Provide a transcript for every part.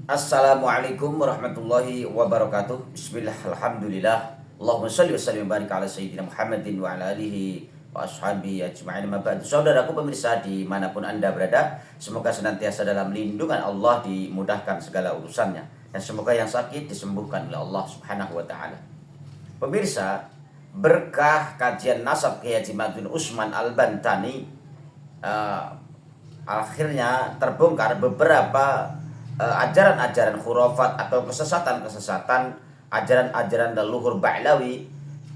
Assalamualaikum warahmatullahi wabarakatuh. Bismillah, alhamdulillah. Allahumma salli wa sallim wa barik ala sayyidina Muhammadin wa ala alihi wa ashabihi ajma'in. Ma ba'du. Saudaraku pemirsa dimanapun Anda berada, semoga senantiasa dalam lindungan Allah, dimudahkan segala urusannya, dan semoga yang sakit disembuhkan oleh Allah Subhanahu wa taala. Pemirsa, berkah kajian nasab Kiai Haji Ma'ruf bin Utsman Al-Bantani, akhirnya terbongkar beberapa ajaran-ajaran khurafat atau kesesatan-kesesatan, ajaran-ajaran leluhur Ba'lawi.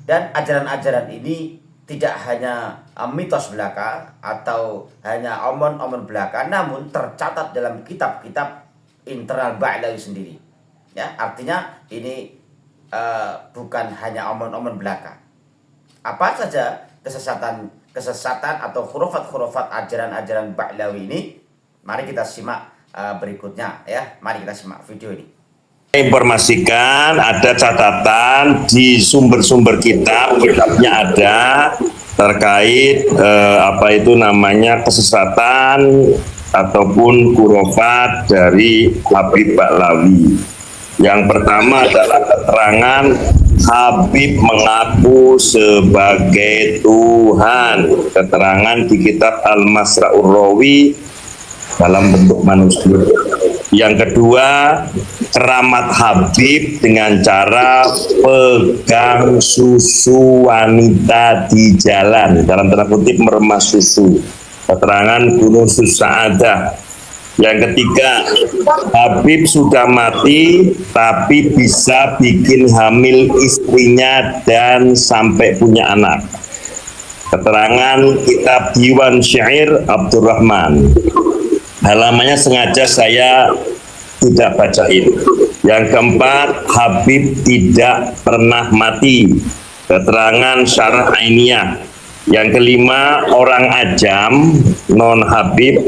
Dan ajaran-ajaran ini tidak hanya mitos belaka atau hanya omon-omon belaka, namun tercatat dalam kitab-kitab internal Ba'lawi sendiri. Ya, artinya ini bukan hanya omon-omon belaka. Apa saja kesesatan atau khurafat-khurafat ajaran-ajaran Ba'lawi ini? Mari kita simak berikutnya ya. Mari kita simak video ini. Informasikan ada catatan di sumber-sumber kitabnya ada terkait apa itu namanya kesesatan ataupun khurafat dari Habib Ba'lawi. Yang pertama adalah keterangan Habib mengaku sebagai Tuhan. Keterangan di kitab Al-Masra'ur Rawi dalam bentuk manusia. Yang kedua, keramat Habib dengan cara pegang susu wanita di jalan, dalam tanda kutip meremas susu. Keterangan Gunung Sa'adah. Yang ketiga, Habib sudah mati tapi bisa bikin hamil istrinya dan sampai punya anak. Keterangan kitab Diwan Syair Abdurrahman. Halamannya sengaja saya tidak bacain. Yang keempat, Habib tidak pernah mati. Keterangan Syarah Ainiyah. Yang kelima, orang ajam non Habib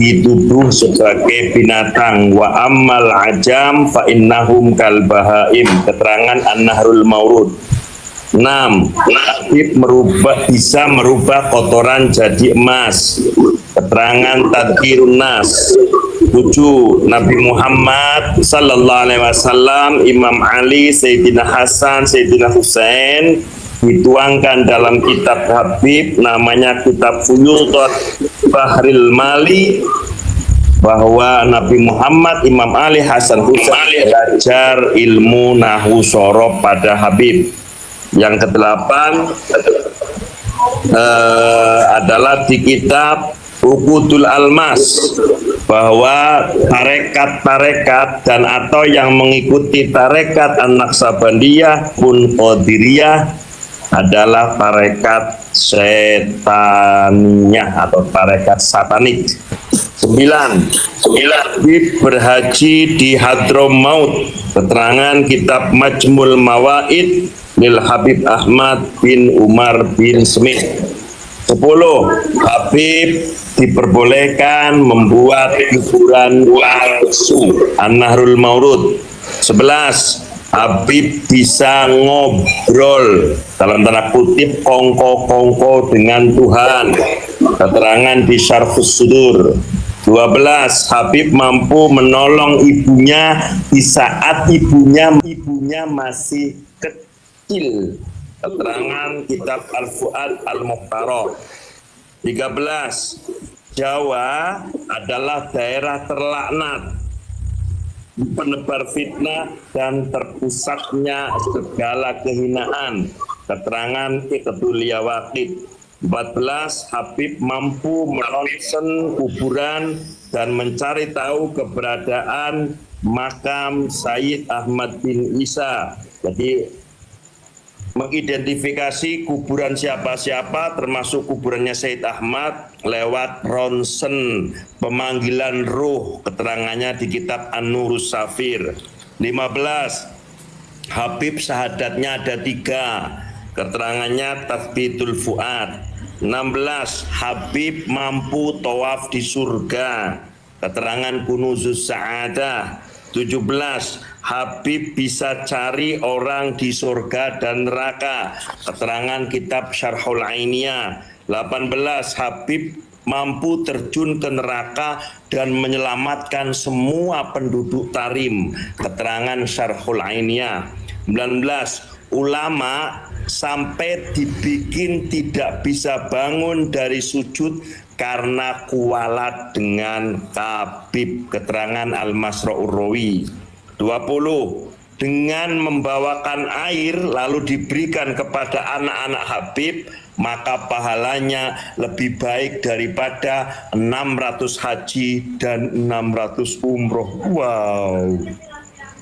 dituduh sebagai binatang. Wa ammal ajam fa innahum kal bahaim. Keterangan An-Nahrul Maurud. 6. Habib bisa merubah kotoran jadi emas. Keterangan Tadhkirun Nas. 7. Nabi Muhammad sallallahu alaihi wasallam, Imam Ali, Sayyidina Hasan, Sayyidina Husain dituangkan dalam kitab Habib namanya kitab Fuyudat Bahril Mali, bahwa Nabi Muhammad, Imam Ali, Hasan, Husain belajar ilmu nahwu sorob pada Habib. Yang kedelapan adalah di kitab Uqudul Almas, bahwa tarekat-tarekat dan atau yang mengikuti tarekat An-Naqsabandiyah pun Qadiriyah adalah tarekat setaniyah atau tarekat satanik. 9. Habib berhaji di Hadramaut. Keterangan kitab Majmul Mawaid lil Habib Ahmad bin Umar bin Smith. 10. Habib diperbolehkan membuat kuburan palsu. An-Nahrul Maurud. 11. Habib bisa ngobrol dalam tanda kutip kongko-kongko dengan Tuhan. Keterangan di Syarhus Sudur. 12. Habib mampu menolong ibunya di saat ibunya masih kecil. Keterangan kitab Al-Fuad Al-Mukhtarah. 13. Jawa adalah daerah terlaknat, penebar fitnah dan terpusatnya segala kehinaan. Keterangan Iqdul Waqid. 14. Habib mampu meronsen kuburan dan mencari tahu keberadaan makam Sayyid Ahmad bin Isa. Jadi mengidentifikasi kuburan siapa-siapa termasuk kuburannya Sayyid Ahmad lewat ronsen, pemanggilan ruh. Keterangannya di kitab An-Nurus Safir. 15. Habib syahadatnya ada 3. Keterangannya Tathbitul Fuad. 16. Habib mampu tawaf di surga. Keterangan Kunuzus Sa'adah. 17. Habib bisa cari orang di surga dan neraka. Keterangan kitab Syarhul Ainiyah. 18. Habib mampu terjun ke neraka dan menyelamatkan semua penduduk Tarim. Keterangan Syarhul Ainiyah. 19. Ulama sampai dibikin tidak bisa bangun dari sujud karena kualat dengan Khabib. Keterangan Al-Masra'ur Rawi. 20. Dengan membawakan air lalu diberikan kepada anak-anak Habib, maka pahalanya lebih baik daripada 600 haji dan 600 umroh. Wow.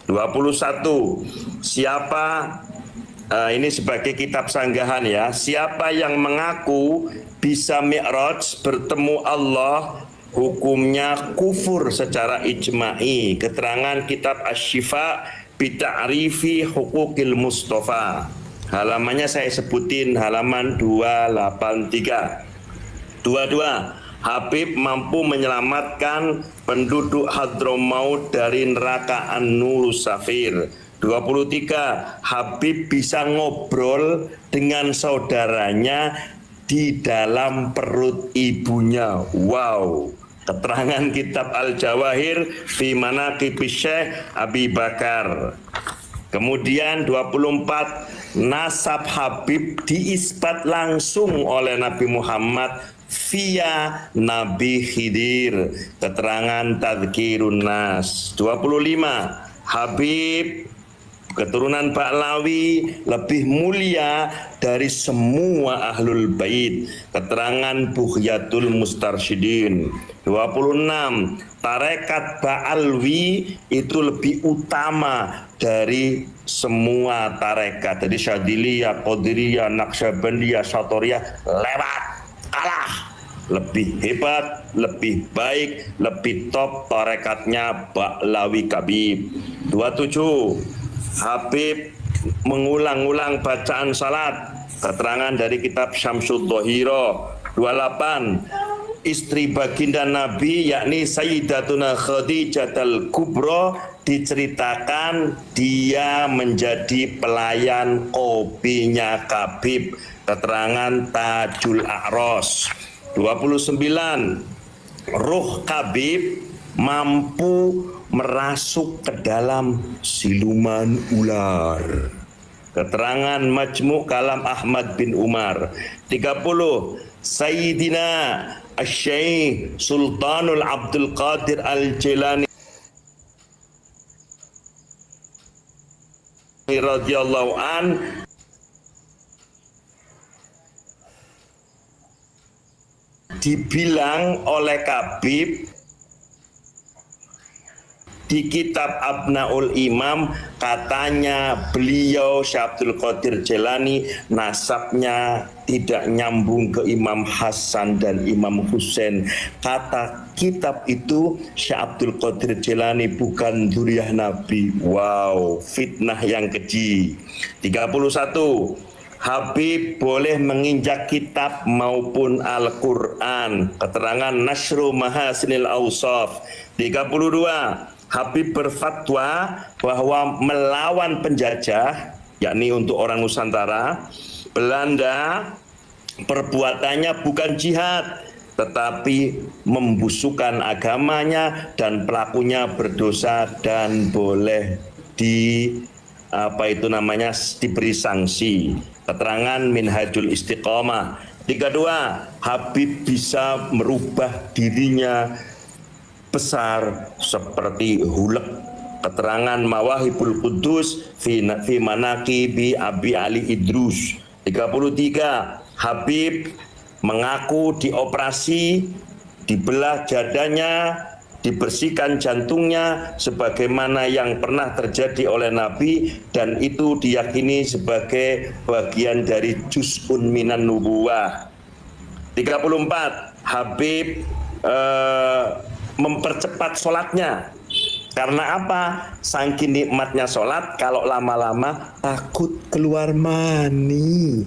21. Siapa ini sebagai kitab sanggahan ya. Siapa yang mengaku bisa mi'raj bertemu Allah, hukumnya kufur secara ijma'i. Keterangan kitab Asy-Syifa Bita'rifi Hukukil Mustafa. Halamannya saya sebutin, halaman 283. 22. Habib mampu menyelamatkan penduduk Hadramaut dari neraka An-Nurus Safir. 23. Habib bisa ngobrol dengan saudaranya di dalam perut ibunya. Wow. Keterangan kitab Al-Jawahir fi Manaqib Syekh Abi Bakar. Kemudian 24, nasab Habib diisbat langsung oleh Nabi Muhammad via Nabi Khidir. Keterangan Tadhkirun Nas. 25, Habib keturunan Ba'lawi lebih mulia dari semua ahlul bait. Keterangan Bughyatul Mustarsyidin. 26, tarekat Ba'alwi itu lebih utama dari semua tarekat. Jadi Syadiliyah, Qadiriyah, Naqsyabandiyah, Syatoriyah lewat, kalah. Lebih hebat, lebih baik, lebih top tarekatnya Ba'lawi Kabib. 27, Habib mengulang-ulang bacaan salat. Keterangan dari kitab Syamsud Dhahira. 28, istri baginda Nabi yakni Sayyidatuna Khadijatul Kubra diceritakan dia menjadi pelayan kopinya Kabib. Keterangan Tajul A'ros. 29, ruh Kabib mampu merasuk ke dalam siluman ular. Keterangan Majmu' Kalam Ahmad bin Umar. 30, Sayyidina Asy-Syaikh Sultanul Abdul Qadir Al-Jilani radhiyallahu an dibilang oleh Kabib di kitab Abnaul Imam, katanya beliau Syekh Abdul Qadir Jilani nasabnya tidak nyambung ke Imam Hasan dan Imam Husain. Kata kitab itu Syekh Abdul Qadir Jilani bukan dzurriyyah Nabi. Wow, fitnah yang keji. 31, Habib boleh menginjak kitab maupun Al-Quran. Keterangan Nasru Mahasinil Awsaf. 32, Habib berfatwa bahwa melawan penjajah, yakni untuk orang Nusantara, Belanda, perbuatannya bukan jihad, tetapi membusukkan agamanya dan pelakunya berdosa dan boleh diberi sanksi. Keterangan Minhajul Istiqomah. 32, Habib bisa merubah dirinya besar seperti hulek. Keterangan Mawahibul Qudus fi Manaqibi Abi Ali Idrus. 33, Habib mengaku dioperasi, dibelah dadanya, dibersihkan jantungnya sebagaimana yang pernah terjadi oleh Nabi, dan itu diyakini sebagai bagian dari juz'un minan nubuwah. 34, Habib mempercepat sholatnya. Karena apa? Saking nikmatnya sholat, kalau lama-lama takut keluar mani.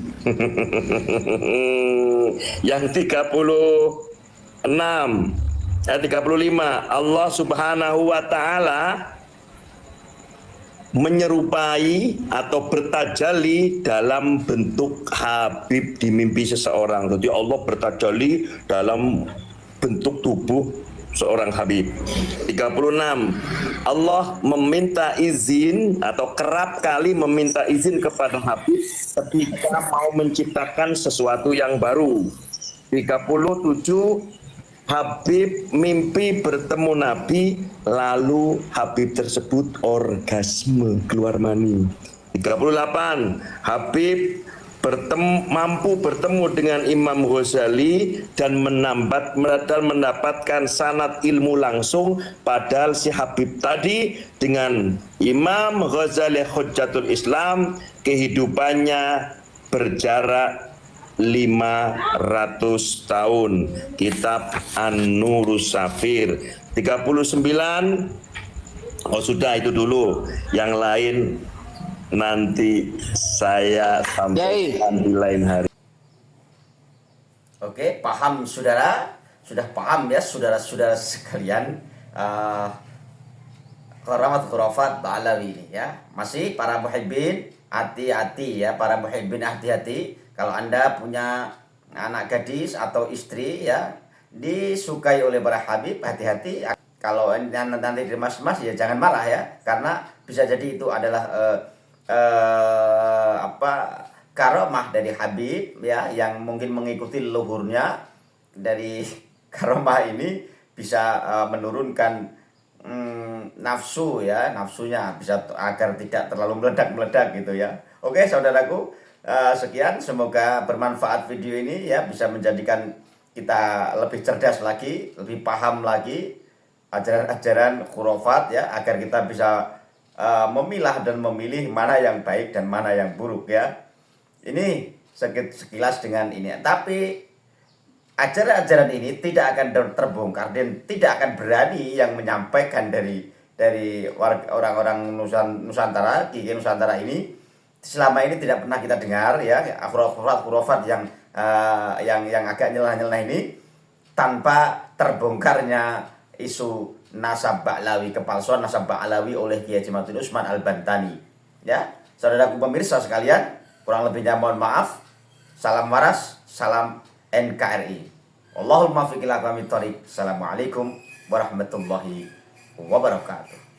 Yang 35, Allah Subhanahu wa Ta'ala menyerupai atau bertajali dalam bentuk Habib di mimpi seseorang. Jadi Allah bertajali dalam bentuk tubuh seorang Habib. 36. Allah meminta izin atau kerap kali meminta izin kepada Habib ketika mau menciptakan sesuatu yang baru. 37. Habib mimpi bertemu Nabi, lalu Habib tersebut orgasme, keluar mani. 38. Habib mampu bertemu dengan Imam Ghazali dan mendapatkan sanad ilmu langsung, padahal si Habib tadi dengan Imam Ghazali Hujjatul Islam kehidupannya berjarak 500 tahun. Kitab An-Nurus Safir. 39. Oh sudah, itu dulu. Yang lain nanti saya sampaikan di lain hari. Oke, paham saudara? Sudah paham ya saudara-saudara sekalian, keramat khurafat Ba'alawi ini ya. Masih para muhibbin, hati-hati ya, para muhibbin hati-hati. Kalau Anda punya anak gadis atau istri ya disukai oleh para habib, hati-hati. Kalau nanti dimas-mas ya jangan marah ya, karena bisa jadi itu adalah karomah dari habib ya, yang mungkin mengikuti leluhurnya. Dari karomah ini bisa menurunkan nafsu ya, nafsunya bisa agar tidak terlalu meledak-meledak gitu ya. Oke saudaraku, sekian, semoga bermanfaat video ini ya, bisa menjadikan kita lebih cerdas lagi, lebih paham lagi ajaran-ajaran khurafat ya, agar kita bisa memilah dan memilih mana yang baik dan mana yang buruk ya. Ini sekilas dengan ini, tapi ajaran-ajaran ini tidak akan terbongkar dan tidak akan berani yang menyampaikan dari orang-orang Nusantara, Kiai Nusantara ini selama ini tidak pernah kita dengar ya, khurafat yang agak nyelah-nyelah ini, tanpa terbongkarnya isu nasab Ba'lawi, kepalsuan nasab Ba'lawi oleh Kiai Haji Matul Usman Al-Bantani ya. Saudaraku pemirsa sekalian, kurang lebihnya mohon maaf. Salam waras, salam NKRI. Allahumma fiqil aqwamit thoriq. Assalamualaikum warahmatullahi wabarakatuh.